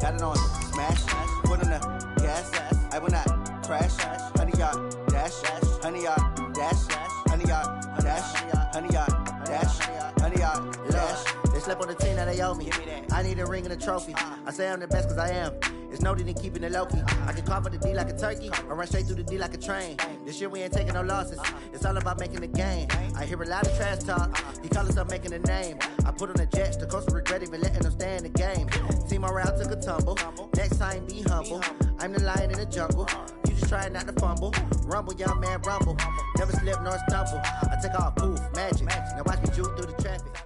Got it on smash, put on the gas. I will not crash. 100-yard dash, 100-yard dash, 100-yard dash, 100-yard dash, 100-yard dash. They slept on the team that they owe me. I need a ring and a trophy. I say I'm the best because I am. It's noted in keeping it low-key. I can carve up the D like a turkey or run straight through the D like a train. This year we ain't taking no losses. It's all about making the game. I hear a lot of trash talk. He call himself making a name. I put on the Jets. The coach will regret even letting them stay in the game. Team morale took a tumble. Next time be humble. I'm the lion in the jungle. You just trying not to fumble. Rumble, young man, rumble. Never slip nor stumble. I take off, poof, magic. Now watch me juke through the traffic.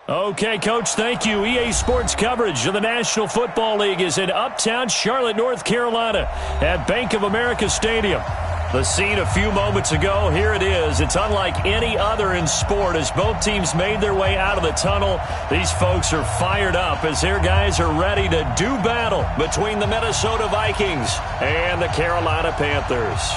Okay, Coach, thank you. EA Sports coverage of the National Football League is in uptown Charlotte, North Carolina at Bank of America Stadium. The scene a few moments ago, here it is. It's unlike any other in sport as both teams made their way out of the tunnel. These folks are fired up as their guys are ready to do battle between the Minnesota Vikings and the Carolina Panthers.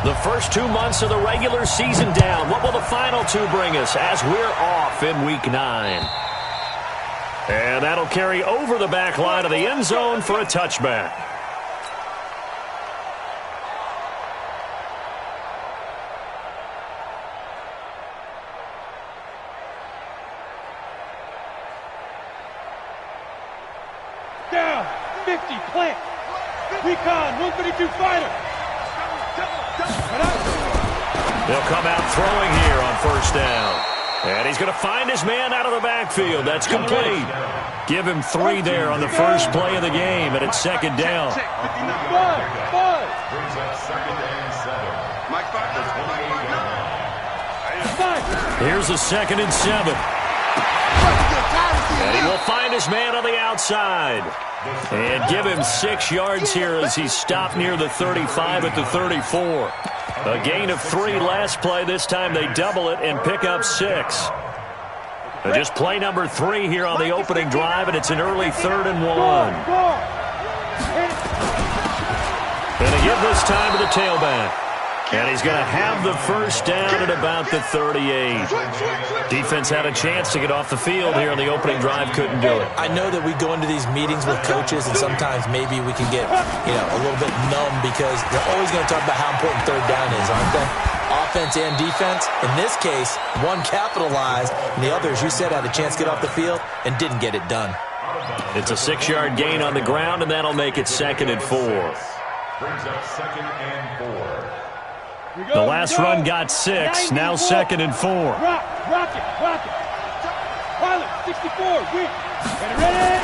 The first 2 months of the regular season down. What will the final two bring us as we're off in Week 9? And that'll carry over the back line of the end zone for a touchback. Down, 50, plant. Recon, 132 fighter. They'll come out throwing here on first down. And he's going to find his man out of the backfield. That's complete. Give him 3 there on the first play of the game, and it's second down. Here's a 2nd and 7. And he will find his man on the outside. And give him 6 yards here as he's stopped near the 35 at the 34. A gain of 3 last play. This time they double it and pick up 6. Just play number 3 here on the opening drive, and it's an early 3rd and 1. Going to give this time to the tailback. And he's going to have the first down at about the 38. Defense had a chance to get off the field here on the opening drive, couldn't do it. I know that we go into these meetings with coaches, and sometimes maybe we can get, a little bit numb because they're always going to talk about how important 3rd down is, aren't they? Offense and defense. In this case, one capitalized, and the other, as you said, had a chance to get off the field and didn't get it done. It's a 6-yard gain on the ground, and that'll make it 2nd and 4. Brings up 2nd and 4. The last run got 6, now 2nd and 4. Rock it. Pilot, 64, weak. Ready.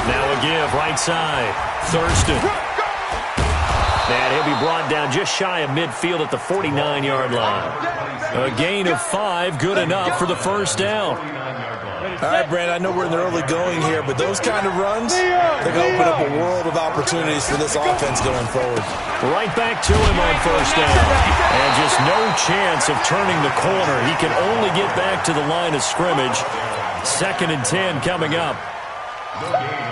Now a give, right side. Thurston. And he'll be brought down just shy of midfield at the 49-yard line. A gain of 5, good enough for the first down. All right, Brandon, I know we're in the early going here, but those kind of runs, they're going to open up a world of opportunities for this offense going forward. Right back to him on first down. And just no chance of turning the corner. He can only get back to the line of scrimmage. 2nd and 10 coming up.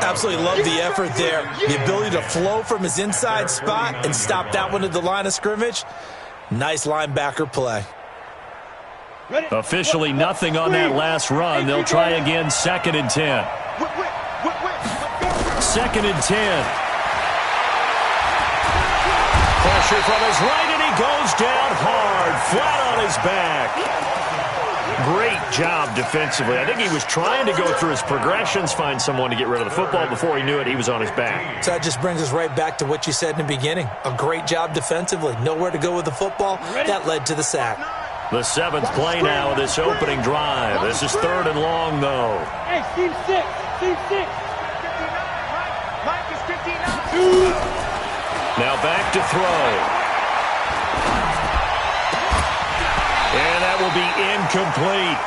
Absolutely love the effort there. The ability to flow from his inside spot and stop that one at the line of scrimmage. Nice linebacker play. Officially nothing on that last run. They'll try again, 2nd and 10. 2nd and 10. Pressure from his right, and he goes down hard, flat on his back. Great job defensively. I think he was trying to go through his progressions, find someone to get rid of the football. Before he knew it, he was on his back. So that just brings us right back to what you said in the beginning. A great job defensively. Nowhere to go with the football. That led to the sack. The 7th play now of this opening drive. This is 3rd and long, though. Hey, team 6. Mike is 59. Now back to throw. And that will be incomplete.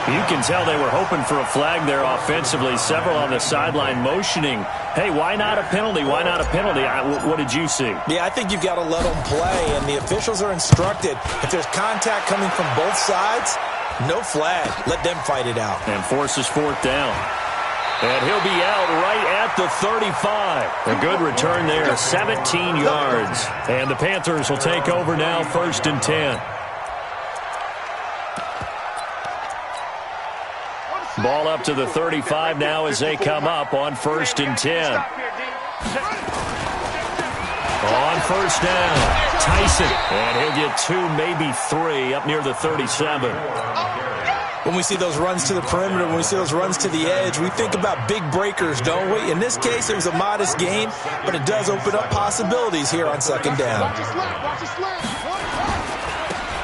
You can tell they were hoping for a flag there offensively. Several on the sideline motioning, hey, why not a penalty? Why not a penalty? What did you see? Yeah, I think you've got to let them play, and the officials are instructed. If there's contact coming from both sides, no flag. Let them fight it out. And forces 4th down. And he'll be out right at the 35. A good return there, 17 yards. And the Panthers will take over now, 1st and 10. Ball up to the 35 now as they come up on 1st and 10. On 1st down, Tyson. And he'll get 2, maybe 3 up near the 37. When we see those runs to the perimeter, when we see those runs to the edge, we think about big breakers, don't we? In this case, it was a modest gain, but it does open up possibilities here on 2nd down.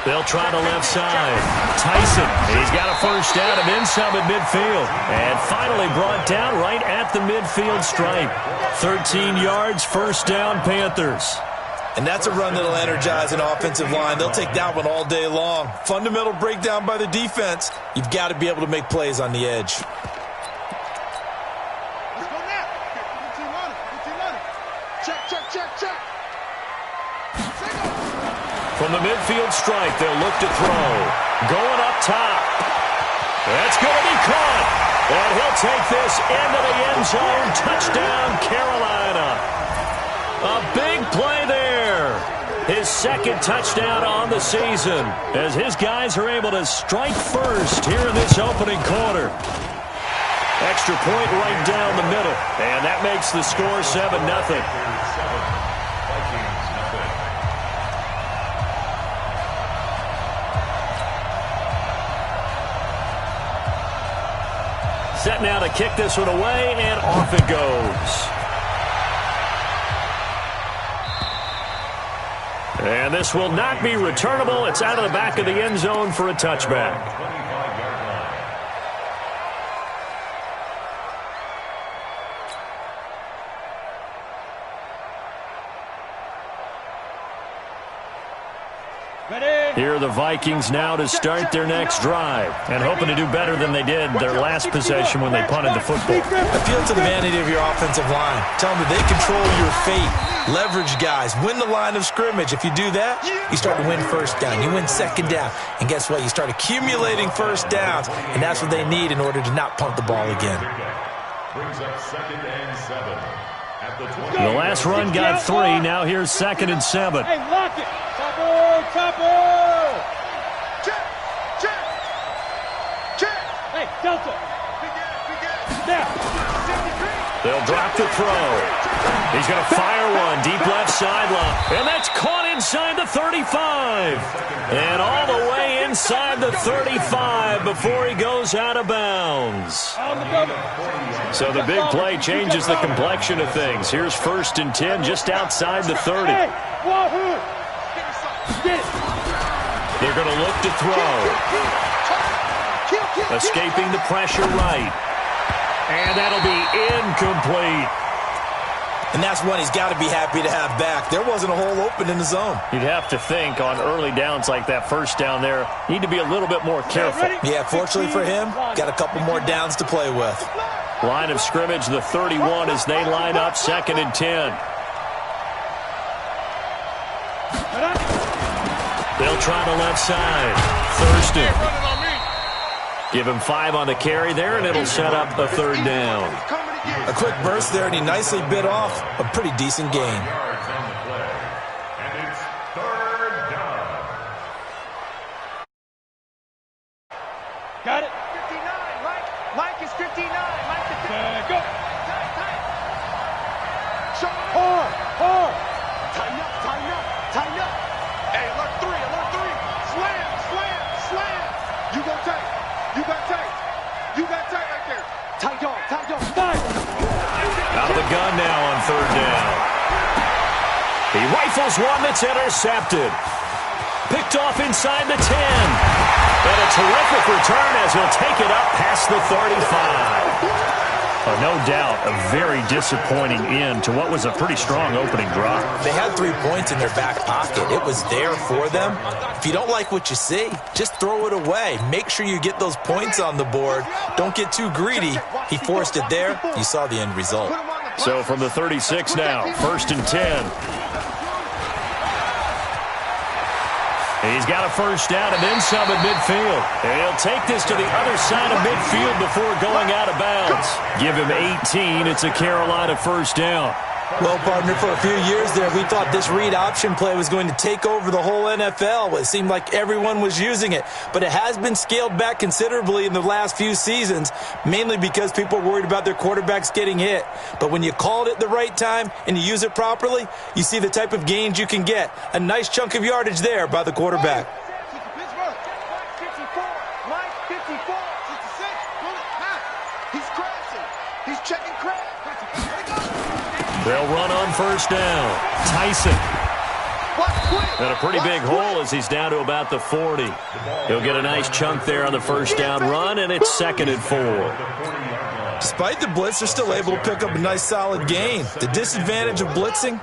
They'll try to left side. Tyson, he's got a 1st down and then some at midfield. And finally brought down right at the midfield stripe. 13 yards, 1st down, Panthers. And that's a run that'll energize an offensive line. They'll take that one all day long. Fundamental breakdown by the defense. You've got to be able to make plays on the edge. Let's go now. Check. From the midfield stripe, they'll look to throw. Going up top. That's going to be caught. And he'll take this into the end zone. Touchdown, Carolina. A big play there. His 2nd touchdown on the season as his guys are able to strike first here in this opening quarter. Extra point right down the middle. And that makes the score 7-0. Set now to kick this one away, and off it goes. And this will not be returnable. It's out of the back of the end zone for a touchback. Here are the Vikings now to start their next drive and hoping to do better than they did their last possession when they punted the football. Appeal to the vanity of your offensive line. Tell them that they control your fate. Leverage guys. Win the line of scrimmage. If you do that, you start to win 1st down. You win 2nd down. And guess what? You start accumulating 1st downs. And that's what they need in order to not punt the ball again. Brings up 2nd and 7. At the 20. The last run got 3. Now here's 2nd and 7. Hey, lock it. Chopper. Check. Hey, Delta. Now. They'll drop the throw. He's going to fire one deep left sideline. And that's caught inside the 35. And all the way inside the 35 before he goes out of bounds. So the big play changes the complexion of things. Here's 1st and 10 just outside the 30. They're going to look to throw. Escaping the pressure right. And that'll be incomplete. And that's one he's got to be happy to have back. There wasn't a hole open in the zone. You'd have to think on early downs like that 1st down there, need to be a little bit more careful. Yeah, fortunately for him, got a couple more downs to play with. Line of scrimmage, the 31 as they line up 2nd and 10. They'll try the left side. Thurston. Give him 5 on the carry there, and it'll set up a 3rd down. A quick burst there, and he nicely bit off a pretty decent gain. And it's 3rd down. Got it. 59, Mike is 59. Mike the 59. Go. Tight. Hard. Tighten up. Hey, alert 3. Slam. You got tight right there. Tight dog. Out of the gun now on 3rd down. He rifles one that's intercepted. Picked off inside the 10. And a terrific return as he'll take it up past the 35. No doubt a very disappointing end to what was a pretty strong opening drive. They had 3 points in their back pocket. It was there for them. If you don't like what you see, just throw it away. Make sure you get those points on the board. Don't get too greedy. He forced it there. You saw the end result. So from the 36 now, 1st and 10. He's got a first down and then some at midfield. And he'll take this to the other side of midfield before going out of bounds. Give him 18. It's a Carolina first down. Well, partner, for a few years there, we thought this read option play was going to take over the whole NFL. It seemed like everyone was using it. But it has been scaled back considerably in the last few seasons, mainly because people are worried about their quarterbacks getting hit. But when you call it at the right time and you use it properly, you see the type of gains you can get. A nice chunk of yardage there by the quarterback. They'll run on first down. Tyson. And a pretty big hole as he's down to about the 40. He'll get a nice chunk there on the first down run, and it's 2nd and 4. Despite the blitz, they're still able to pick up a nice solid gain. The disadvantage of blitzing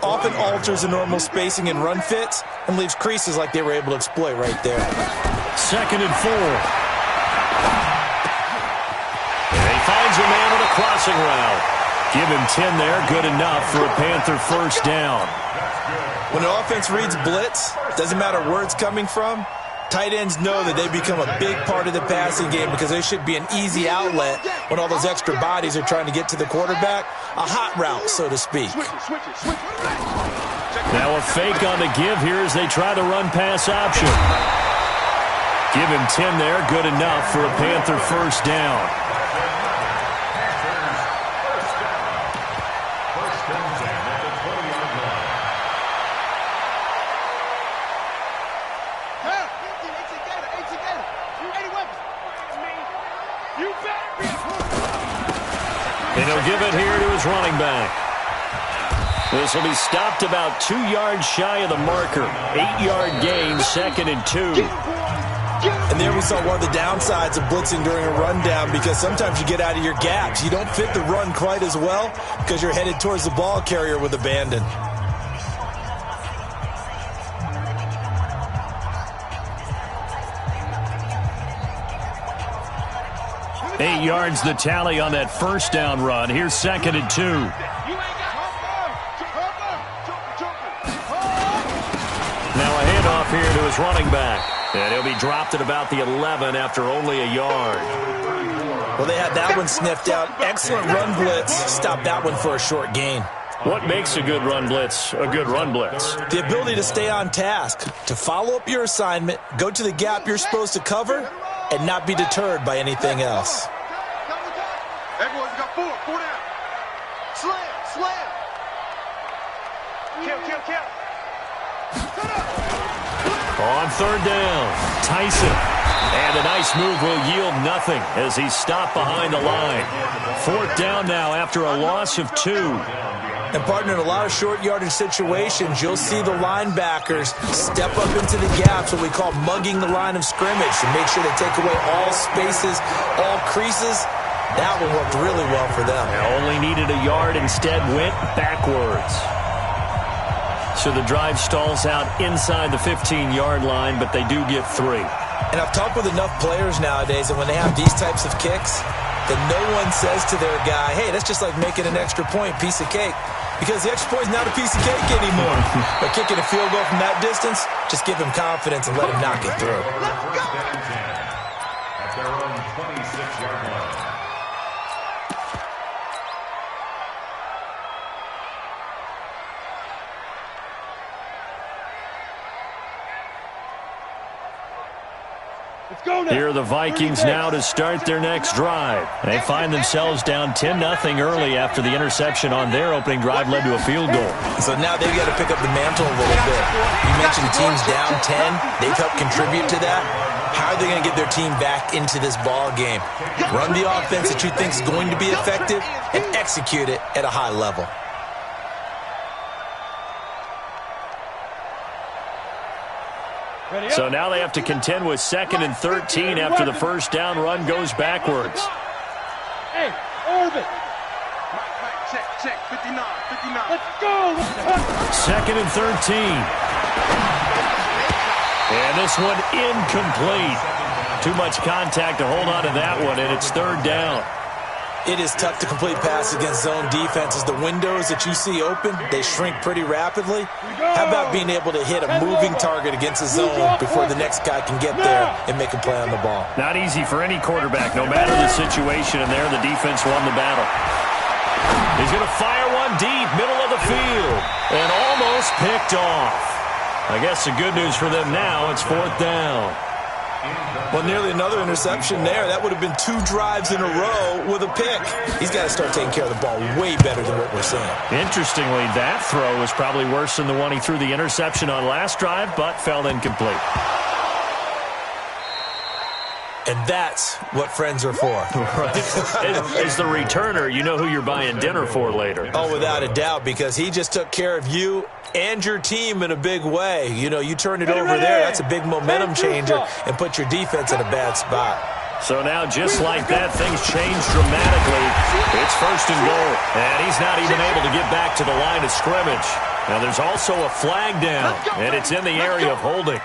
often alters the normal spacing and run fits and leaves creases like they were able to exploit right there. 2nd and 4. And he finds a man on a crossing route. Give him 10 there, good enough for a Panther first down. When an offense reads blitz, doesn't matter where it's coming from, tight ends know that they become a big part of the passing game because there should be an easy outlet when all those extra bodies are trying to get to the quarterback. A hot route, so to speak. Now a fake on the give here as they try the run-pass option. Give him 10 there, good enough for a Panther first down. And he'll give it here to his running back. This will be stopped about 2 yards shy of the marker. 8-yard gain, 2nd and 2. And there we saw one of the downsides of blitzing during a rundown because sometimes you get out of your gaps. You don't fit the run quite as well because you're headed towards the ball carrier with abandon. Eight yards the tally on that first down run. Here's 2nd and 2. Now a handoff here to his running back. And he'll be dropped at about the 11 after only a yard. Well, they had that one sniffed out. Excellent run blitz. Stopped that one for a short gain. What makes a good run blitz a good run blitz? The ability to stay on task, to follow up your assignment, go to the gap you're supposed to cover, and not be deterred by anything else. Everyone's got four down. Slam. Kill. On third down, Tyson. And a nice move will yield nothing as he's stopped behind the line. 4th down now after a loss of 2. And, partner, in a lot of short yardage situations, you'll see the linebackers step up into the gaps, what we call mugging the line of scrimmage, to make sure they take away all spaces, all creases. That one worked really well for them. Only needed a yard, instead went backwards. So the drive stalls out inside the 15-yard line, but they do get 3. And I've talked with enough players nowadays, and when they have these types of kicks, that no one says to their guy, hey, that's just like making an extra point, piece of cake. Because the extra point is not a piece of cake anymore. But kicking a field goal from that distance, just give him confidence and let him knock it through. At their own 26-yard line. Here are the Vikings now to start their next drive. They find themselves down 10-0 early after the interception on their opening drive led to a field goal. So now they've got to pick up the mantle a little bit. You mentioned the team's down 10. They've helped contribute to that. How are they going to get their team back into this ball game? Run the offense that you think is going to be effective and execute it at a high level. So now they have to contend with 2nd and 13 after the first down run goes backwards. Hey, orbit. Check. 59. Let's go. 2nd and 13. And this one incomplete. Too much contact to hold on to that one, and it's 3rd down. It is tough to complete passes against zone defenses. The windows that you see open, they shrink pretty rapidly. How about being able to hit a moving target against a zone before the next guy can get there and make a play on the ball? Not easy for any quarterback, no matter the situation, and there the defense won the battle. He's going to fire one deep, middle of the field, and almost picked off. I guess the good news for them now, it's 4th down. Well, nearly another interception there. That would have been 2 drives in a row with a pick. He's got to start taking care of the ball way better than what we're seeing. Interestingly, that throw was probably worse than the one he threw the interception on last drive, but fell incomplete. And that's what friends are for. Right. As the returner, you know who you're buying dinner for later. Oh, without a doubt, because he just took care of you and your team in a big way. You know, you turn it over there, that's a big momentum changer and put your defense in a bad spot. So now, just like that, things change dramatically. It's 1st and goal, and he's not even able to get back to the line of scrimmage. Now, there's also a flag down, and it's in the area of holding.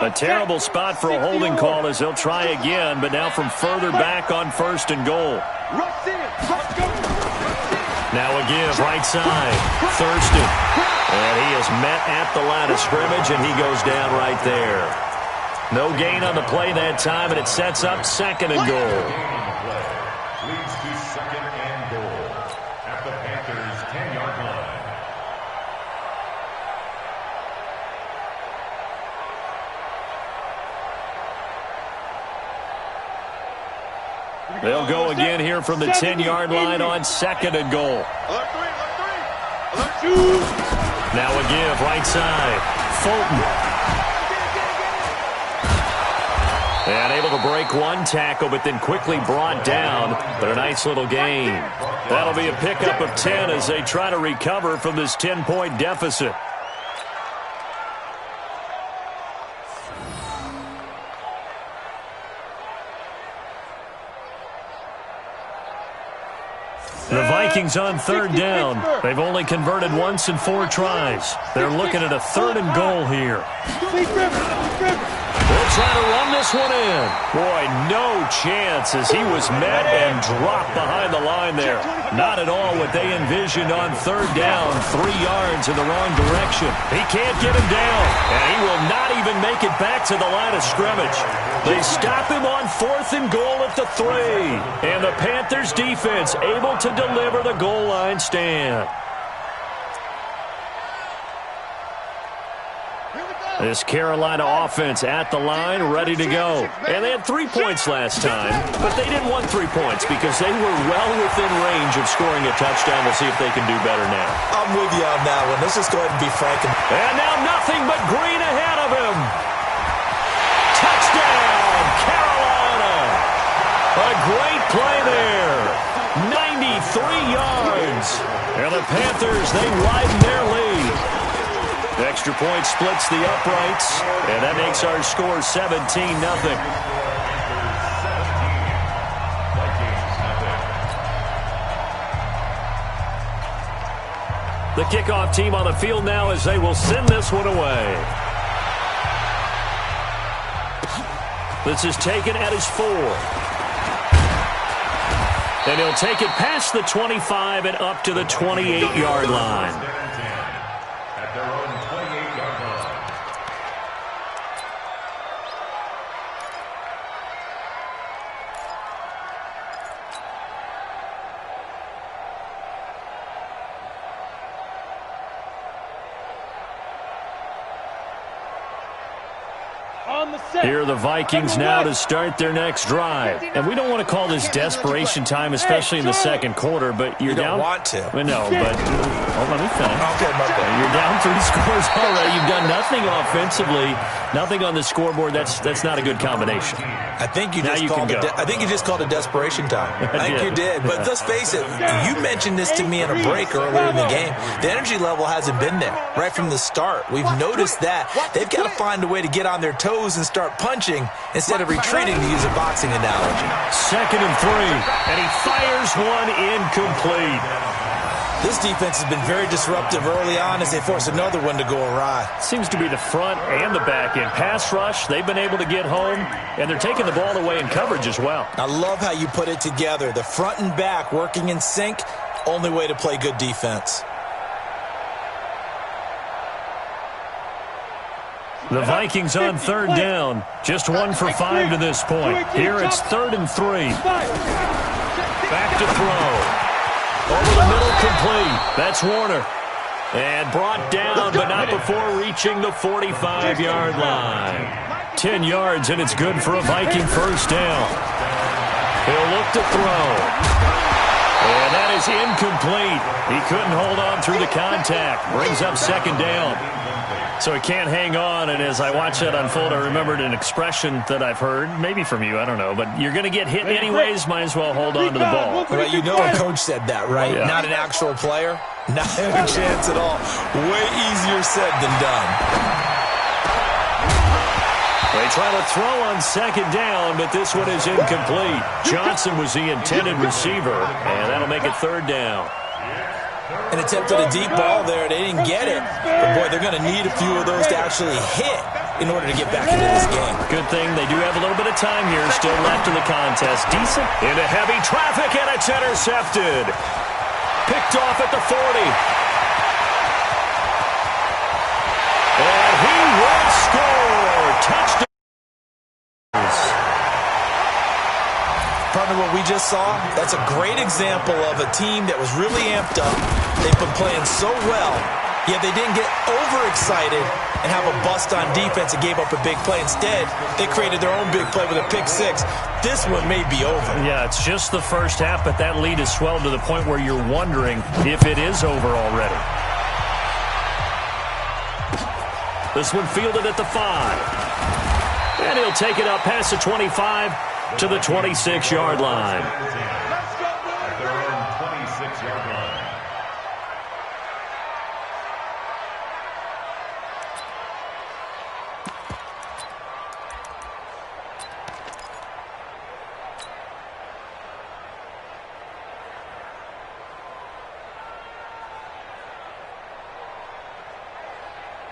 A terrible spot for a holding call as they'll try again, but now from further back on 1st and goal. Now a give, right side, Thurston. And he is met at the line of scrimmage, and he goes down right there. No gain on the play that time, and it sets up 2nd and goal. Leads to 2nd and goal at the Panthers' 10-yard line. They'll go again here from the 10-yard line on 2nd and goal. Now a give, right side, Fulton. And able to break one tackle, but then quickly brought down. But a nice little gain. That'll be a pickup of 10 as they try to recover from this 10-point deficit. The Vikings on 3rd down. They've only converted once in 4 tries. They're looking at a 3rd and goal here. They'll try to run this one in. Boy, no chance as he was met and dropped behind the line there. Not at all what they envisioned on 3rd down. 3 yards in the wrong direction. He can't get him down, and he will not even make it back to the line of scrimmage. They stop him on 4th and goal at the 3. And the Panthers defense able to deliver the goal line stand. This Carolina offense at the line, ready to go. And they had 3 points last time, but they didn't want 3 points because they were well within range of scoring a touchdown. We'll see if they can do better now. I'm with you on that one. Let's just go ahead and be frank. And now nothing but green ahead of him. Touchdown, Carolina. A great play there. 93 yards. And the Panthers, they widen their lead. Extra point splits the uprights, and that makes our score 17-0. The kickoff team on the field now as they will send this one away. This is taken at his 4. And he'll take it past the 25 and up to the 28-yard line. At their own 28-yard line. Here are the Vikings now to start their next drive. And we don't want to call this desperation time, especially in the second quarter, but you're down. You don't want to. No, but let me finish. Okay, my bad. You're down 3 scores already. You've done nothing offensively, nothing on the scoreboard. That's not a good combination. I think you just called it desperation time. I think you did. But let's face it, you mentioned this to me in a break earlier in the game. The energy level hasn't been there right from the start. We've noticed that. They've got to find a way to get on their toes pose and start punching instead of retreating, to use a boxing analogy. 2nd and 3, and he fires one incomplete. This defense has been very disruptive early on as they force another one to go awry. Seems to be the front and the back end. Pass rush, they've been able to get home, and they're taking the ball away in coverage as well. I love how you put it together. The front and back working in sync, only way to play good defense. The Vikings on 3rd down. Just 1 for 5 to this point. Here it's 3rd and 3. Back to throw. Over the middle, complete. That's Warner. And brought down, but not before reaching the 45-yard line. 10 yards, and it's good for a Viking first down. He'll look to throw. And that is incomplete. He couldn't hold on through the contact. Brings up 2nd down. So he can't hang on, and as I watch that unfold, I remembered an expression that I've heard, maybe from you, I don't know, but you're going to get hit anyways, might as well hold on to the ball. Well, you know a coach said that, right? Yeah. Not an actual player. Not a chance at all. Way easier said than done. They try to throw on 2nd down, but this one is incomplete. Johnson was the intended receiver, and that'll make it 3rd down. An attempt at a deep ball there. They didn't get it. But, boy, they're going to need a few of those to actually hit in order to get back into this game. Good thing they do have a little bit of time here still left in the contest. Decent into heavy traffic, and it's intercepted. Picked off at the 40. And he will score. Touchdown. Partner, what we just saw, that's a great example of a team that was really amped up. They've been playing so well, yet they didn't get overexcited and have a bust on defense and gave up a big play. Instead, they created their own big play with a pick 6. This one may be over. Yeah, it's just the first half, but that lead has swelled to the point where you're wondering if it is over already. This one fielded at the 5. And he'll take it up past the 25 to the 26-yard line. At their own 26-yard line.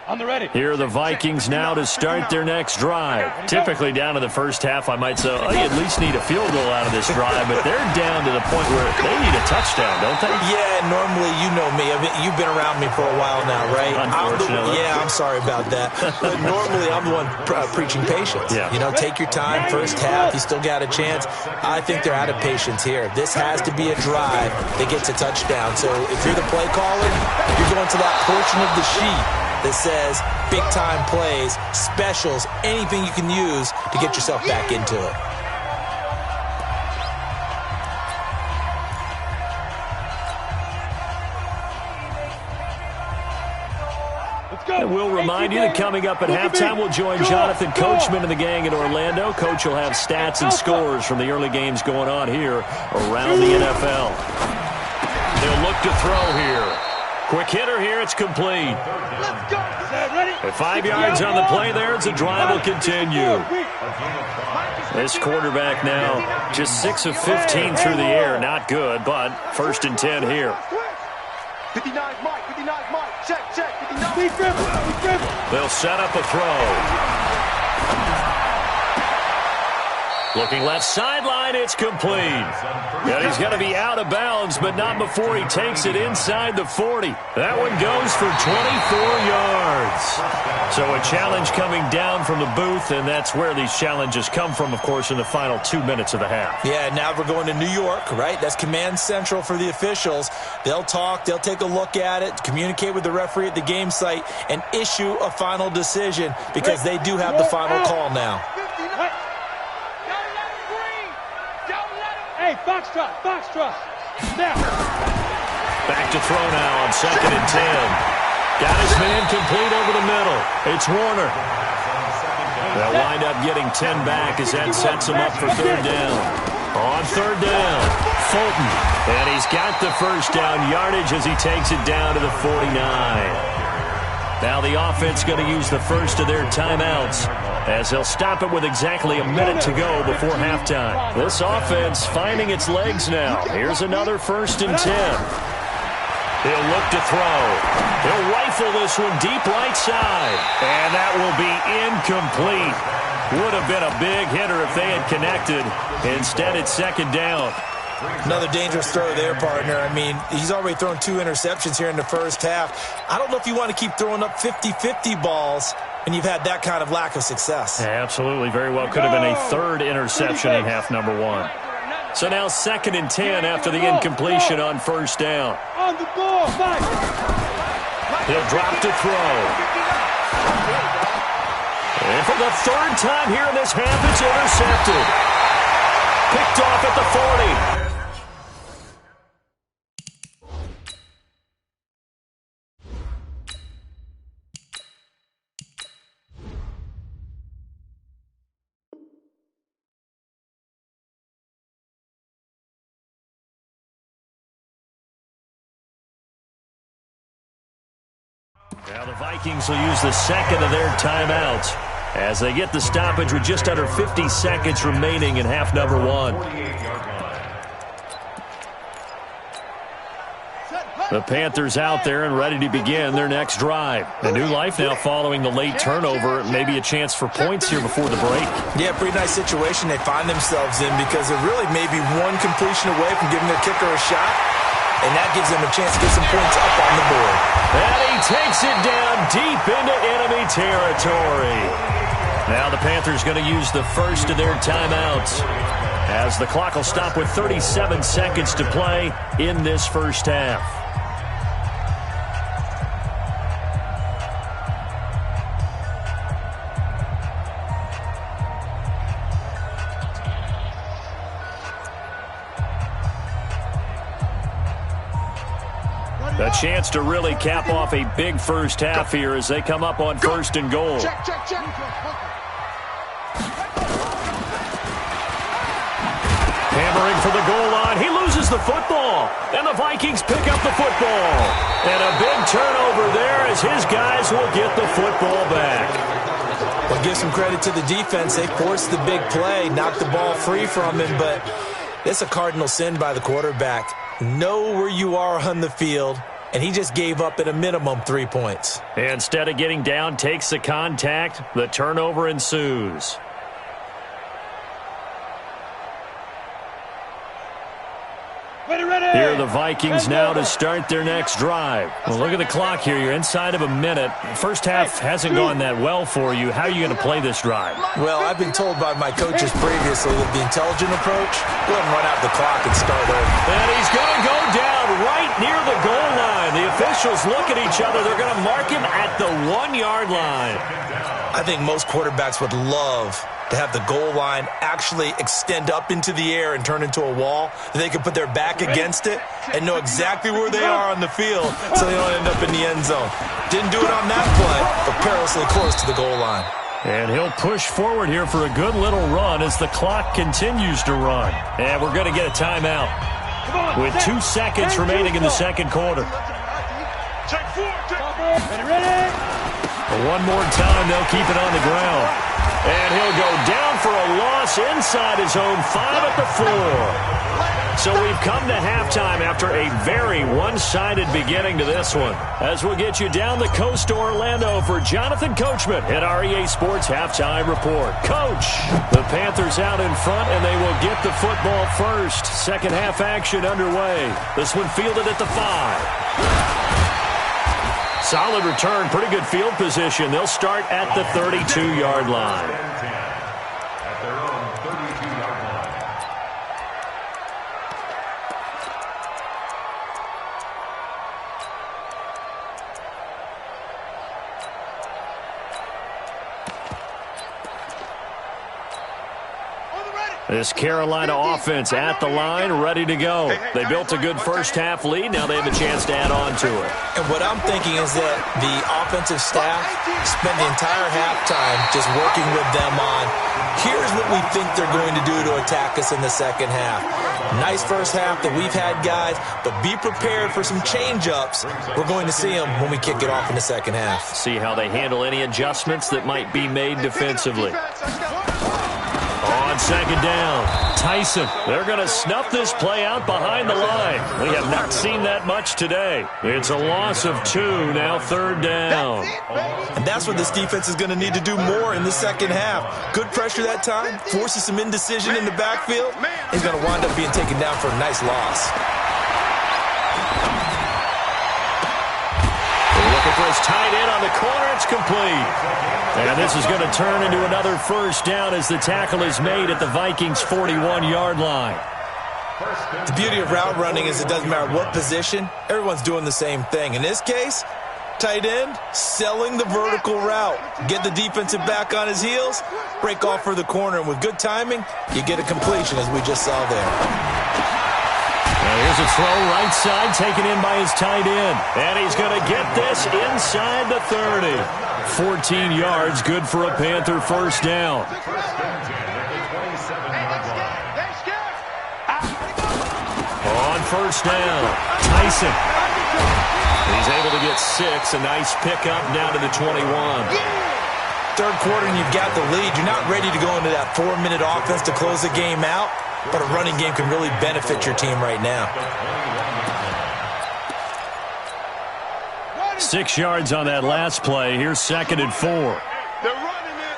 On the ready. Here are the Vikings now to start their next drive. Typically down to the first half, I might say, oh, you at least need a field goal out of this drive, but they're down to the point where they need a touchdown, don't they? Yeah, normally, you know me. You've been around me for a while now, right? Unfortunately. I'm sorry about that. But normally, I'm the one preaching patience. Yeah. You know, take your time. First half, you still got a chance. I think they're out of patience here. This has to be a drive that gets a touchdown. So if you're the play caller, you're going to that portion of the sheet that says big-time plays, specials, anything you can use to get yourself back into it. And we'll remind you that coming up at halftime, we'll join Jonathan Coachman and the gang in Orlando. Coach will have stats and scores from the early games going on here around the NFL. They'll look to throw here. Quick hitter here, it's complete. Let's go. Ready? At 5 yards on the play there, as the drive will continue. This quarterback now just 6 of 15 through the air. Not good, but 1st and 10 here. 59 Mike, 59 Mike. Check, 59. Be dribble. They'll set up a throw. Looking left sideline, it's complete. And he's going to be out of bounds, but not before he takes it inside the 40. That one goes for 24 yards. So a challenge coming down from the booth, and that's where these challenges come from, of course, in the final 2 minutes of the half. Yeah, now we're going to New York, right? That's command central for the officials. They'll talk, they'll take a look at it, communicate with the referee at the game site, and issue a final decision because they do have the final call now. Hey, Foxtrot. Now. Back to throw now on 2nd and 10. Got his man complete over the middle. It's Warner. They'll wind up getting 10 back as that sets him up for 3rd down. On 3rd down, Fulton. And he's got the first down yardage as he takes it down to the 49. Now the offense going to use the first of their timeouts as they'll stop it with exactly a minute to go before halftime. This offense finding its legs now. Here's another 1st and 10. He'll look to throw. He'll rifle this one deep right side. And that will be incomplete. Would have been a big hitter if they had connected. Instead, it's 2nd down. Another dangerous throw there, partner. I mean, he's already thrown 2 interceptions here in the first half. I don't know if you want to keep throwing up 50-50 balls when you've had that kind of lack of success. Yeah, absolutely. Very well could have been a 3rd interception in half number 1. So now 2nd and 10 after the incompletion on 1st down. On the ball, Mike. He'll drop to throw. And for the 3rd time here in this half, it's intercepted. Picked off at the 40. Now the Vikings will use the 2nd of their timeouts as they get the stoppage with just under 50 seconds remaining in half number 1. The Panthers out there and ready to begin their next drive. A new life now following the late turnover. Maybe a chance for points here before the break. Yeah, pretty nice situation they find themselves in because they're really maybe one completion away from giving their kicker a shot. And that gives them a chance to get some points up on the board. And he takes it down deep into enemy territory. Now the Panthers going to use the 1st of their timeouts as the clock will stop with 37 seconds to play in this first half. A chance to really cap off a big first half here as they come up on 1st and goal. Check. Hammering for the goal line. He loses the football. And the Vikings pick up the football. And a big turnover there as his guys will get the football back. Well, give some credit to the defense. They forced the big play, knocked the ball free from him, but it's a cardinal sin by the quarterback. Know where you are on the field, and he just gave up at a minimum 3 points. Instead of getting down, takes the contact. The turnover ensues. Here are the Vikings now to start their next drive. Well, look at the clock here. You're inside of a minute. First half hasn't gone that well for you. How are you going to play this drive? Well, I've been told by my coaches previously that the intelligent approach, go ahead and run out the clock and start over. And he's going to go down right near the goal line. The officials look at each other. They're going to mark him at the 1-yard line. I think most quarterbacks would love to have the goal line actually extend up into the air and turn into a wall. They can put their back against it and know exactly where they are on the field so they don't end up in the end zone. Didn't do it on that play, but perilously close to the goal line. And he'll push forward here for a good little run as the clock continues to run. And we're going to get a timeout with 2 seconds remaining in the second quarter. One more time, they'll keep it on the ground. And he'll go down for a loss inside his own 5 at the 4. So we've come to halftime after a very one-sided beginning to this one. As we'll get you down the coast to Orlando for Jonathan Coachman at our EA Sports Halftime Report. Coach, the Panthers out in front, and they will get the football first. Second half action underway. This one fielded at the 5. Solid return, pretty good field position. They'll start at the 32-yard line. At their own 32-yard line. This Carolina offense at the line, ready to go. They built a good first half lead. Now they have a chance to add on to it. And what I'm thinking is that the offensive staff spent the entire halftime just working with them on, here's what we think they're going to do to attack us in the second half. Nice first half that we've had, guys, but be prepared for some change-ups. We're going to see them when we kick it off in the second half. See how they handle any adjustments that might be made defensively. On second down, Tyson. They're going to snuff this play out behind the line. We have not seen that much today. It's a loss of 2, now third down. And that's what this defense is going to need to do more in the second half. Good pressure that time, forces some indecision in the backfield. He's going to wind up being taken down for a nice loss. Looking for his tight end on the corner. It's complete. And this is going to turn into another first down as the tackle is made at the Vikings' 41-yard line. The beauty of route running is it doesn't matter what position. Everyone's doing the same thing. In this case, tight end, selling the vertical route. Get the defensive back on his heels, break off for the corner, and with good timing, you get a completion as we just saw there. Here's a throw right side taken in by his tight end. And he's going to get this inside the 30. 14 yards, good for a Panther first down. On first down, Tyson. He's able to get 6. A nice pickup down to the 21. Third quarter and you've got the lead. You're not ready to go into that 4-minute offense to close the game out. But a running game can really benefit your team right now. 6 yards on that last play. Here's second and 4. They're running it.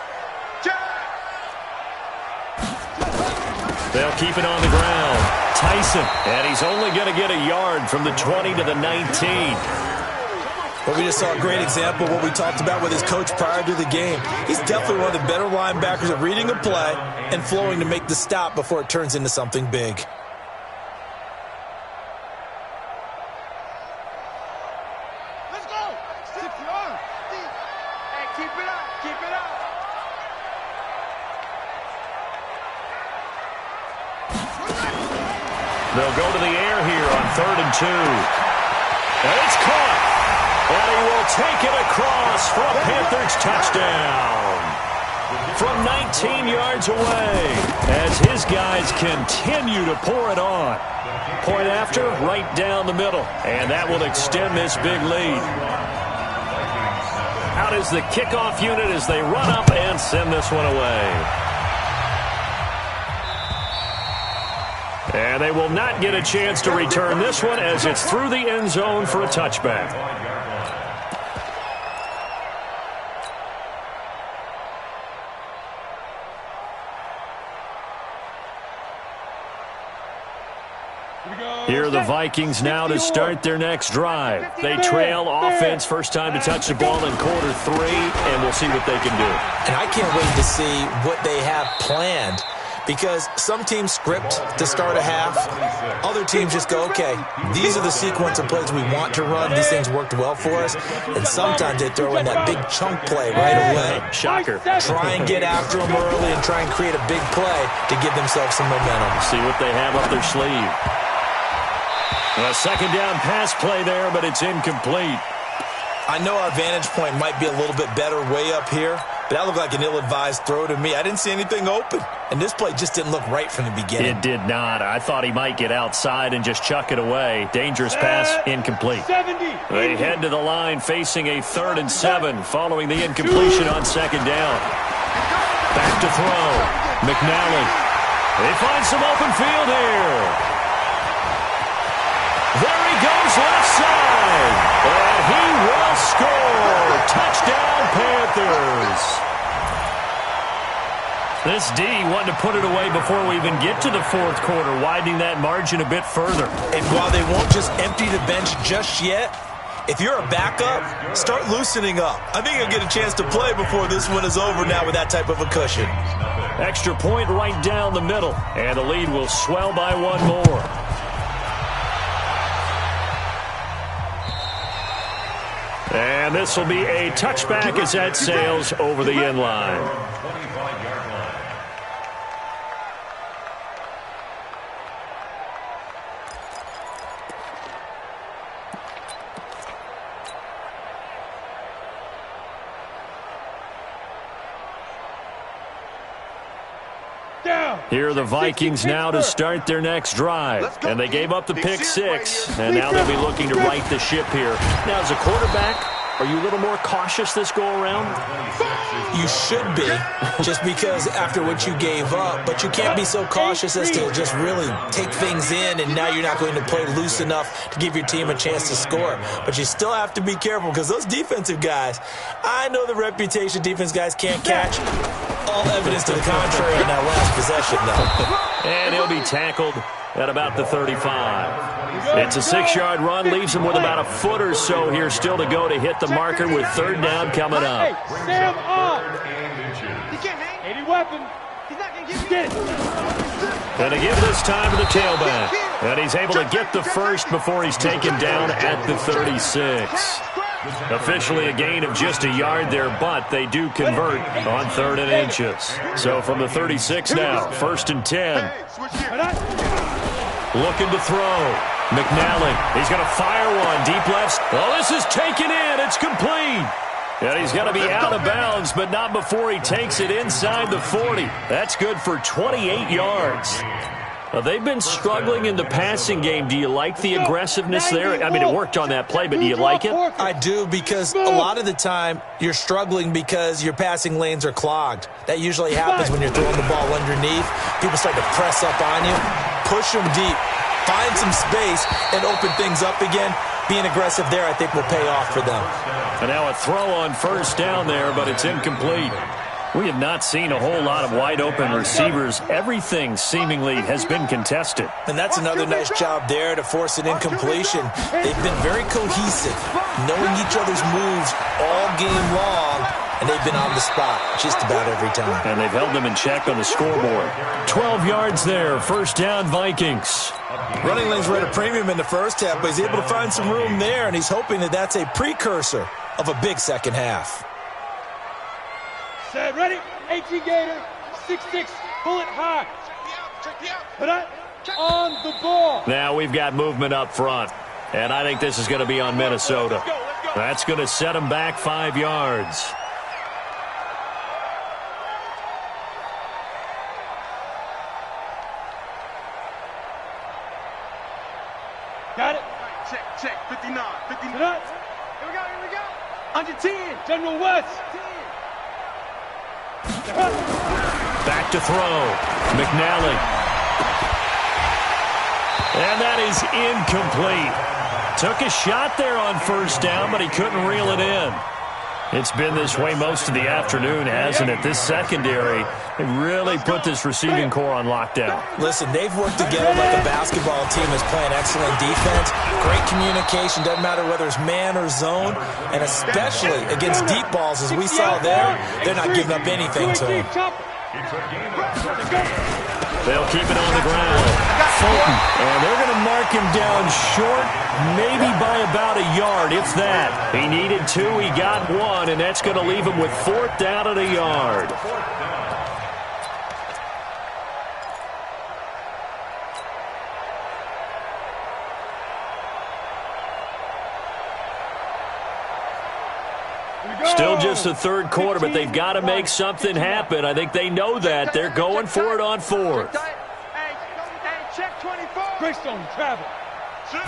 They'll keep it on the ground. Tyson, and he's only going to get a yard from the 20 to the 19. But we just saw a great example of what we talked about with his coach prior to the game. He's definitely one of the better linebackers at reading a play and flowing to make the stop before it turns into something big. Let's go. Hey, keep it up. Keep it up. They'll go to the air here on 3rd and 2. And it's caught. And he will take it across for a Panthers touchdown. From 19 yards away as his guys continue to pour it on. Point after, right down the middle. And that will extend this big lead. Out is the kickoff unit as they run up and send this one away. And they will not get a chance to return this one as it's through the end zone for a touchback. Here are the Vikings now to start their next drive. They trail offense, first time to touch the ball in quarter 3, and we'll see what they can do. And I can't wait to see what they have planned, because some teams script to start a half. Other teams just go, okay, these are the sequence of plays we want to run. These things worked well for us. And sometimes they throw in that big chunk play right away. Shocker. Try and get after them early and try and create a big play to give themselves some momentum. See what they have up their sleeve. A second down pass play there, but it's incomplete. I know our vantage point might be a little bit better way up here, but that looked like an ill-advised throw to me. I didn't see anything open, and this play just didn't look right from the beginning. It did not. I thought he might get outside and just chuck it away. Dangerous pass, incomplete. They head to the line facing a 3rd and 7 following the incompletion on second down. Back to throw. McNally. They find some open field here. There he goes left side. And he will score. Touchdown, Panthers. This D wanted to put it away before we even get to the 4th quarter, widening that margin a bit further. And while they won't just empty the bench just yet, if you're a backup, start loosening up. I think you'll get a chance to play before this one is over now with that type of a cushion. Extra point right down the middle, and the lead will swell by 1 more. And this will be a touchback as that sails over the end line. Down. Here are the Vikings now to start their next drive. And they gave up the pick six, and now they'll be looking to right the ship here. Now, as a quarterback, are you a little more cautious this go-around? You should be, just because after what you gave up, but you can't be so cautious as to just really take things in, and now you're not going to play loose enough to give your team a chance to score. But you still have to be careful, because those defensive guys, I know the reputation defense guys can't catch. All evidence to the contrary in that last possession, though. And he'll be tackled at about the 35. It's a 6-yard run, leaves him with about a foot or so here still to go to hit the marker with third down coming up. Hey, Sam up. He can't hang. 80 weapon. He's not going to give it. And to give this time to the tailback. And he's able to get the first before he's taken down at the 36. Officially a gain of just a yard there, but they do convert on 3rd and inches. So from the 36 now, 1st and 10. Looking to throw. McNally, he's going to fire one deep left. Oh, this is taken in. It's complete. And he's going to be out of bounds, but not before he takes it inside the 40. That's good for 28 yards. Now, they've been struggling in the passing game. Do you like the aggressiveness there? I mean, it worked on that play, but do you like it? I do, because a lot of the time you're struggling because your passing lanes are clogged. That usually happens when you're throwing the ball underneath. People start to press up on you. Push them deep. Find some space and open things up again. Being aggressive there, I think, will pay off for them. And now a throw on 1st down there, but it's incomplete. We have not seen a whole lot of wide-open receivers. Everything seemingly has been contested. And that's another nice job there to force an incompletion. They've been very cohesive, knowing each other's moves all game long, and they've been on the spot just about every time. And they've held them in check on the scoreboard. 12 yards there, 1st down Vikings. Running lanes were at a premium in the first half, but he's able to find some room there, and he's hoping that that's a precursor of a big second half. Set, ready? 18 Gator, 6'6", pull it high. Put it on the ball. Now we've got movement up front, and I think this is going to be on Minnesota. That's going to set them back 5 yards. Got it. Check, 59. Here we go. Under 10. General West. Back to throw. McNally. And that is incomplete. Took a shot there on 1st down, but he couldn't reel it in. It's been this way most of the afternoon, hasn't it? This secondary, they really put this receiving core on lockdown. Listen, they've worked together like a basketball team is playing excellent defense. Great communication, doesn't matter whether it's man or zone, and especially against deep balls, as we saw there, they're not giving up anything to them. They'll keep it on the ground. Fulton, and they're going to mark him down short, maybe by about a yard, if that. He needed 2, he got 1, and that's going to leave him with 4th down at a yard. Still just the 3rd quarter, but they've got to make something happen. I think they know that. They're going for it on 4th. Hey, check 24. Greystone, travel. They'll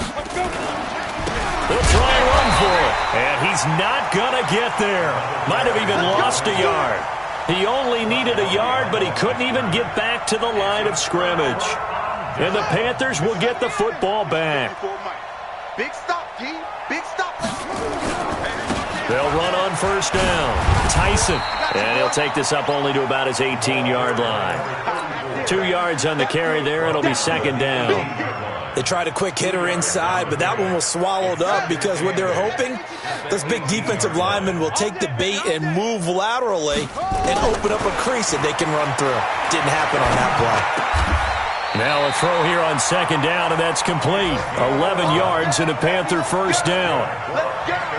try and run for it. And he's not going to get there. Might have even lost a yard. He only needed a yard, but he couldn't even get back to the line of scrimmage. And the Panthers will get the football back. Big stop, G. Big stop. They'll run on 1st down. Tyson. And he'll take this up only to about his 18-yard line. 2 yards on the carry there. It'll be 2nd down. They tried a quick hitter inside, but that one was swallowed up because what they're hoping, those big defensive linemen will take the bait and move laterally and open up a crease that they can run through. Didn't happen on that play. Now a throw here on 2nd down, and that's complete. 11 yards and a Panther 1st down.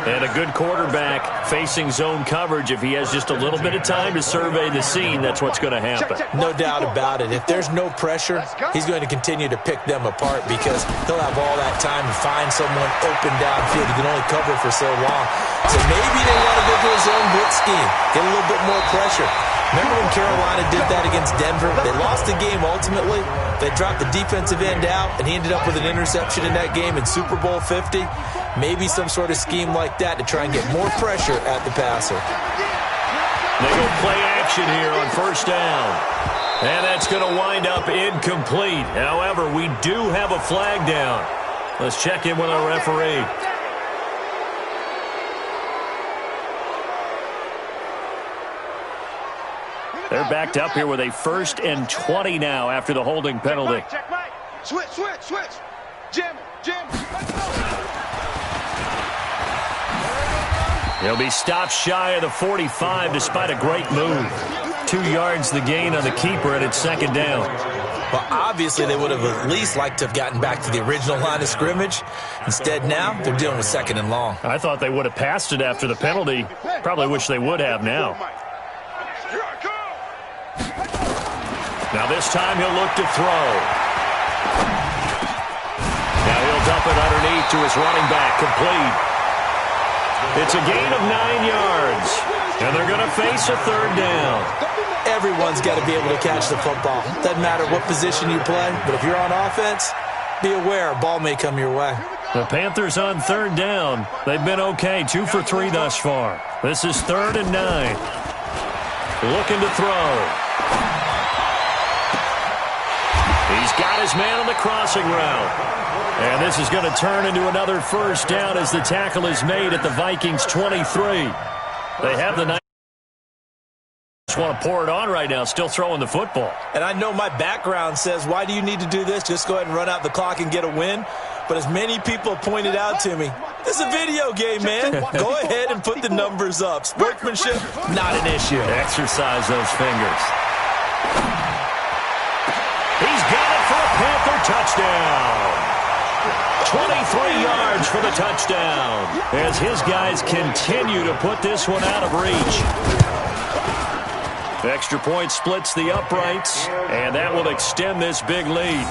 And a good quarterback facing zone coverage. If he has just a little bit of time to survey the scene, that's what's going to happen. No doubt about it. If there's no pressure, he's going to continue to pick them apart because he'll have all that time to find someone open downfield. He can only cover for so long. So maybe they want to go to a zone blitz scheme, get a little bit more pressure. Remember when Carolina did that against Denver? They lost the game ultimately. They dropped the defensive end out, and he ended up with an interception in that game in Super Bowl 50. Maybe some sort of scheme like that to try and get more pressure at the passer. They go play action here on first down. And that's going to wind up incomplete. However, we do have a flag down. Let's check in with our referee. They're backed up here with a 1st and 20 now after the holding penalty. Check right. Switch. Jam. He'll be stopped shy of the 45 despite a great move. 2 yards the gain on the keeper, and it's 2nd down. Well, obviously they would have at least liked to have gotten back to the original line of scrimmage. Instead now, they're dealing with 2nd and long. I thought they would have passed it after the penalty. Probably wish they would have now. Now this time he'll look to throw. Now he'll dump it underneath to his running back, complete. It's a gain of 9 yards, and they're going to face a 3rd down. Everyone's got to be able to catch the football. Doesn't matter what position you play, but if you're on offense, be aware a ball may come your way. The Panthers on 3rd down. They've been okay, 2 for 3 thus far. This is 3rd and 9. Looking to throw. He's got his man on the crossing route. And this is going to turn into another 1st down as the tackle is made at the Vikings 23. They have the just want to pour it on right now, still throwing the football. And I know my background says, why do you need to do this? Just go ahead and run out the clock and get a win. But as many people pointed out to me, this is a video game, man. Go ahead and put the numbers up. Sportsmanship, not an issue. Exercise those fingers. He's got it for a Panther touchdown. 23 yards for the touchdown as his guys continue to put this one out of reach. Extra point splits the uprights, and that will extend this big lead.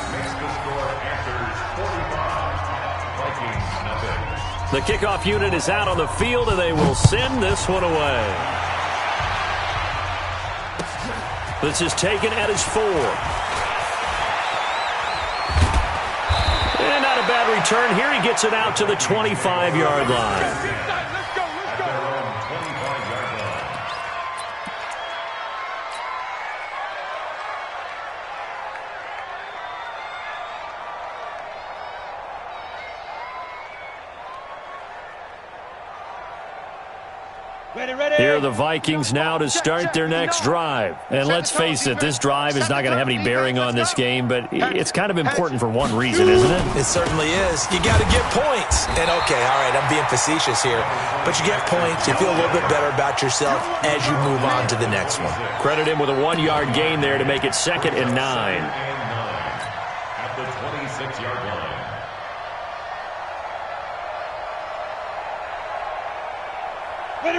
The kickoff unit is out on the field, and they will send this one away. This is taken at his 4. And not a bad return here. He gets it out to the 25-yard line. Here are the Vikings now to start their next drive. And let's face it, this drive is not going to have any bearing on this game, but it's kind of important for one reason, isn't it? It certainly is. You got to get points. And, okay, all right, I'm being facetious here. But you get points, you feel a little bit better about yourself as you move on to the next one. Credit him with a 1-yard gain there to make it 2nd and 9. At the 26-yard line.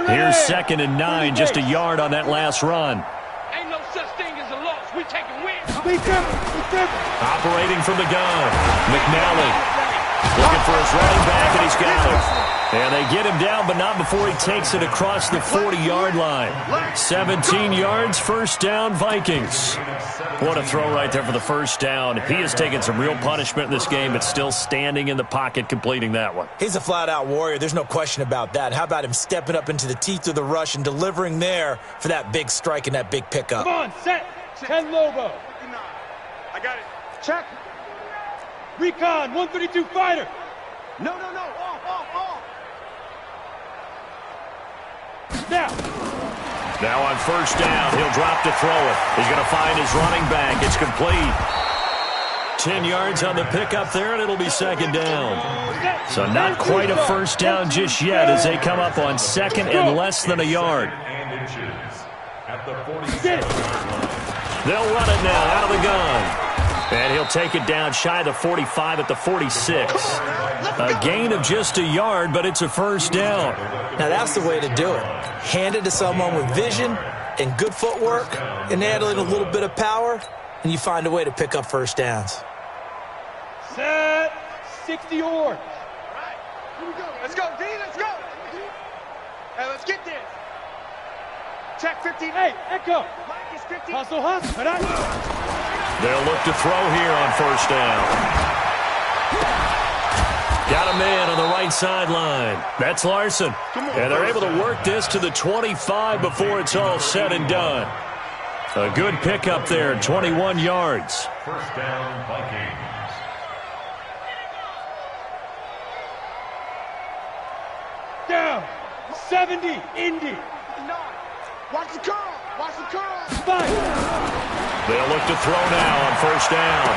Here's 2nd and 9, just a yard on that last run. Ain't no such thing as a loss. We taking wins. Operating from the gun, McNally looking for his running back, and he's got it. And they get him down, but not before he takes it across the 40-yard line. 17 yards, 1st down, Vikings. What a throw right there for the 1st down. He has taken some real punishment in this game, but still standing in the pocket completing that one. He's a flat-out warrior. There's no question about that. How about him stepping up into the teeth of the rush and delivering there for that big strike and that big pickup? Come on, set. 10 Lobo. I got it. Check. Recon, 132 fighter. No. Off. Now on 1st down, he'll drop to throw it. He's going to find his running back. It's complete. 10 yards on the pickup there, and it'll be 2nd down. So not quite a 1st down just yet as they come up on 2nd and less than a yard. At the 46. They'll run it now out of the gun. And he'll take it down shy of the 45 at the 46. A gain of just a yard, but it's a 1st down. Now that's the way to do it. Hand it to someone with vision and good footwork and add in a little bit of power, and you find a way to pick up 1st downs. Set. 60 yards. All right. Here we go. Let's go, D. Let's go. Hey, let's get this. Check 15. Hey, Echo. Hustle, hustle. They'll look to throw here on first down. Got a man on the right sideline. That's Larson. And they're able to work this to the 25 before it's all said and done. A good pickup there, 21 yards. First down, Vikings. Down. 70, Indy. Watch the curl. Watch the curl. 5. They'll look to throw now on first down.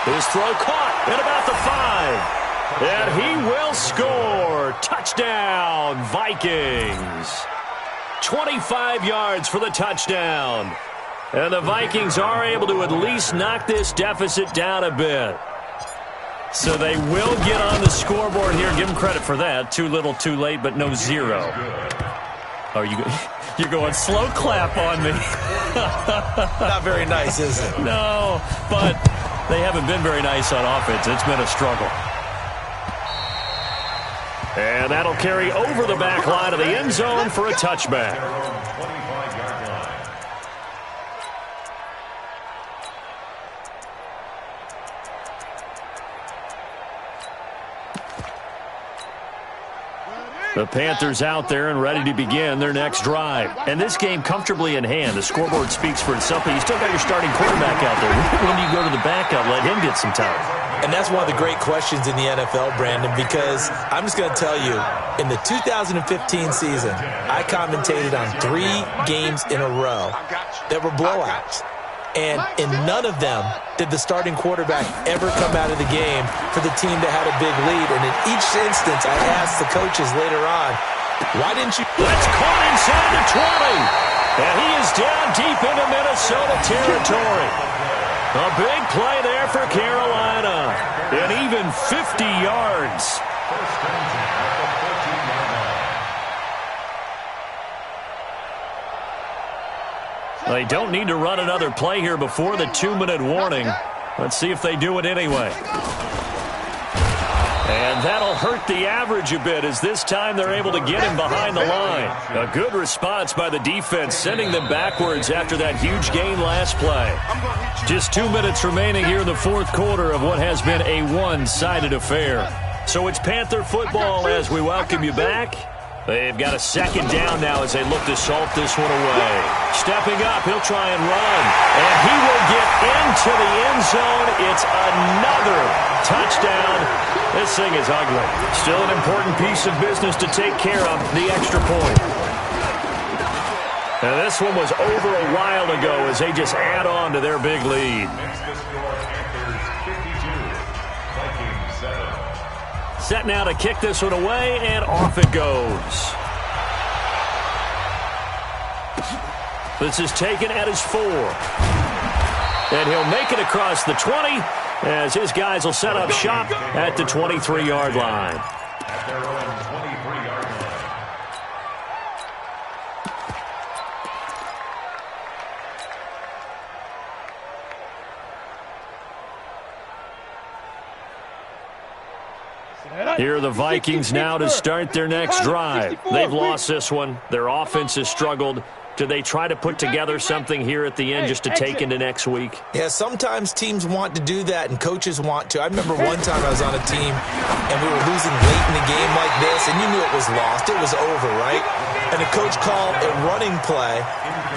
His throw caught at about the 5. And he will score. Touchdown, Vikings. 25 yards for the touchdown. And the Vikings are able to at least knock this deficit down a bit. So they will get on the scoreboard here. Give them credit for that. Too little, too late, but no 0. Oh, you're going slow clap on me. Not very nice, is it? No, but they haven't been very nice on offense. It's been a struggle. And that'll carry over the back line of the end zone for a touchback. 25-yard line. The Panthers out there and ready to begin their next drive. And this game comfortably in hand. The scoreboard speaks for itself, but you still got your starting quarterback out there. When do you go to the backup, let him get some time? And that's one of the great questions in the NFL, Brandon, because I'm just going to tell you, in the 2015 season, I commentated on 3 games in a row that were blowouts. And in none of them did the starting quarterback ever come out of the game for the team that had a big lead. And in each instance, I asked the coaches later on, why didn't you? That's caught inside the 20. And he is down deep into Minnesota territory. A big play there for Carolina. And even 50 yards. First and 10 at the 14-yard line. They don't need to run another play here before the 2-minute warning. Let's see if they do it anyway. And that'll hurt the average a bit as this time they're able to get him behind the line. A good response by the defense, sending them backwards after that huge gain last play. Just 2 minutes remaining here in the fourth quarter of what has been a one-sided affair. So it's Panther football as we welcome you back. They've got a second down now as they look to salt this one away. Stepping up, he'll try and run. And he will get into the end zone. It's another touchdown. This thing is ugly. Still an important piece of business to take care of, the extra point. And this one was over a while ago as they just add on to their big lead. Makes the score Panthers 52, Vikings 7. Set now to kick this one away, and off it goes. This is taken at his 4. And he'll make it across the 20 as his guys will set up shop at the 23-yard line. At their own 23-yard line. Here are the Vikings now to start their next drive. They've lost this one. Their offense has struggled. Do they try to put together something here at the end just to take into next week? Yeah, sometimes teams want to do that and coaches want to. I remember one time I was on a team and we were losing late in the game like this, and you knew it was lost. It was over, right? And the coach called a running play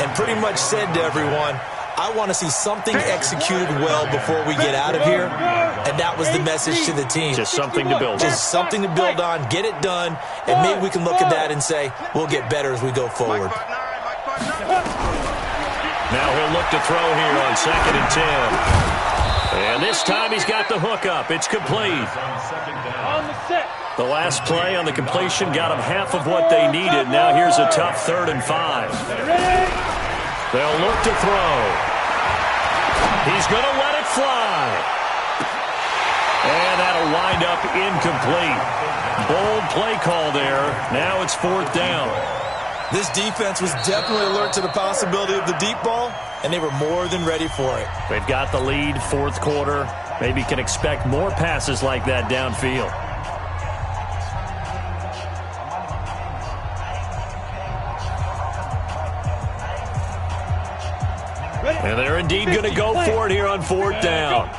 and pretty much said to everyone, I want to see something executed well before we get out of here. And that was the message to the team. Just something to build on. Just something to build on, get it done, and maybe we can look at that and say, we'll get better as we go forward. Now he'll look to throw here on 2nd and 10. And this time he's got the hook up. It's complete. The last play on the completion got them half of what they needed. Now here's a tough 3rd and 5. They'll look to throw. He's going to let it fly. And that'll wind up incomplete. Bold play call there. Now it's 4th down. This defense was definitely alert to the possibility of the deep ball, and they were more than ready for it. They've got the lead, 4th quarter. Maybe can expect more passes like that downfield. And they're indeed going to go for it here on 4th down.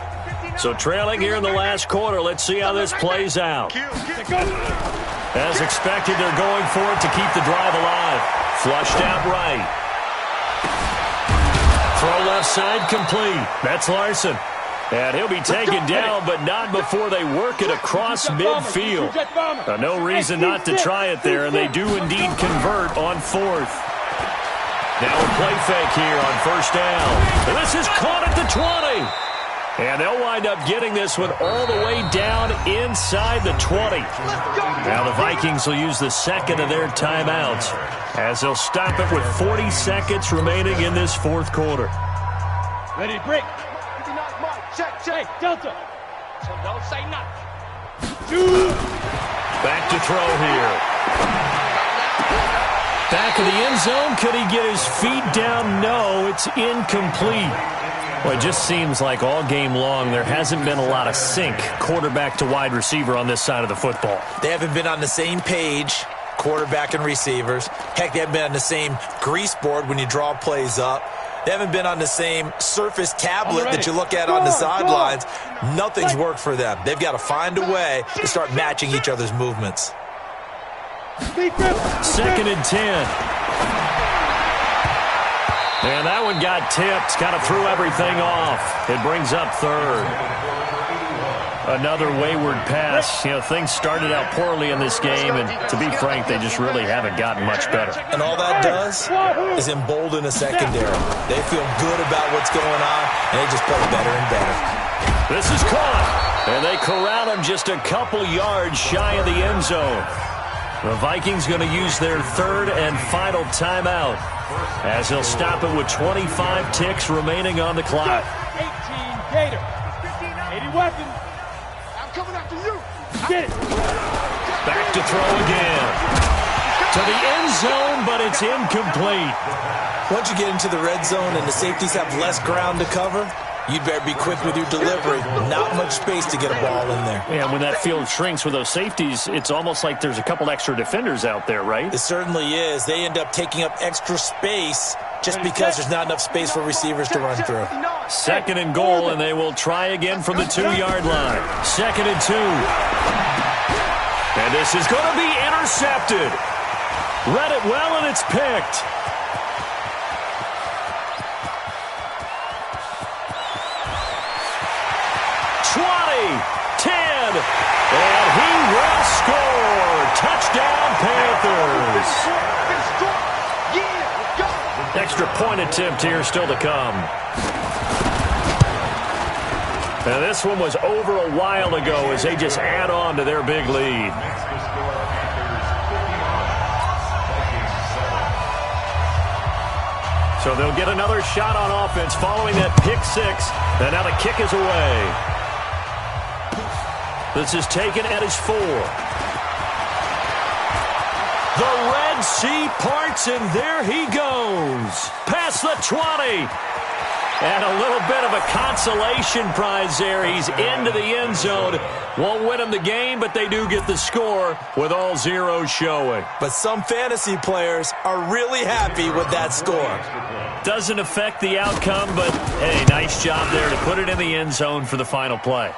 So trailing here in the last quarter. Let's see how this plays out. As expected, they're going for it to keep the drive alive. Flushed out right. Throw left side complete. That's Larson. And he'll be taken down, but not before they work it across midfield. No reason not to try it there, and they do indeed convert on 4th. Now a play fake here on 1st down. And this is caught at the 20. And they'll wind up getting this one all the way down inside the 20. Now the Vikings will use the second of their timeouts as they'll stop it with 40 seconds remaining in this 4th quarter. Ready to break. Check, Delta. So don't say nothing. Back to throw here. Back of the end zone. Could he get his feet down? No, it's incomplete. Well, it just seems like all game long there hasn't been a lot of sync quarterback to wide receiver on this side of the football. They haven't been on the same page, quarterback and receivers. Heck, they haven't been on the same grease board when you draw plays up. They haven't been on the same Surface tablet that you look at on the sidelines. Nothing's worked for them. They've got to find a way to start matching each other's movements. 2nd and 10. And that one got tipped, kind of threw everything off. It brings up 3rd. Another wayward pass. You know, things started out poorly in this game, and to be frank, they just really haven't gotten much better. And all that does is embolden a secondary. They feel good about what's going on, and they just play better and better. This is caught, and they corral him just a couple yards shy of the end zone. The Vikings going to use their 3rd and final timeout as they'll stop it with 25 ticks remaining on the clock. 18 Gator. 80 weapons. I'm coming after you. Get it. Back to throw again. To the end zone, but it's incomplete. Once you get into the red zone and the safeties have less ground to cover, you'd better be quick with your delivery. Not much space to get a ball in there. Yeah, when that field shrinks with those safeties, it's almost like there's a couple extra defenders out there, right? It certainly is. They end up taking up extra space just because there's not enough space for receivers to run through. 2nd and goal, and they will try again from the 2-yard line. 2nd and 2. And this is going to be intercepted. Read it well, and it's picked. And he will score. Touchdown, Panthers. Extra point attempt here still to come. Now this one was over a while ago as they just add on to their big lead. So they'll get another shot on offense following that pick 6. And now the kick is away. This is taken at his 4. The Red Sea parts, and there he goes. Past the 20. And a little bit of a consolation prize there. He's into the end zone. Won't win him the game, but they do get the score with all zeros showing. But some fantasy players are really happy with that score. Doesn't affect the outcome, but, hey, nice job there to put it in the end zone for the final play.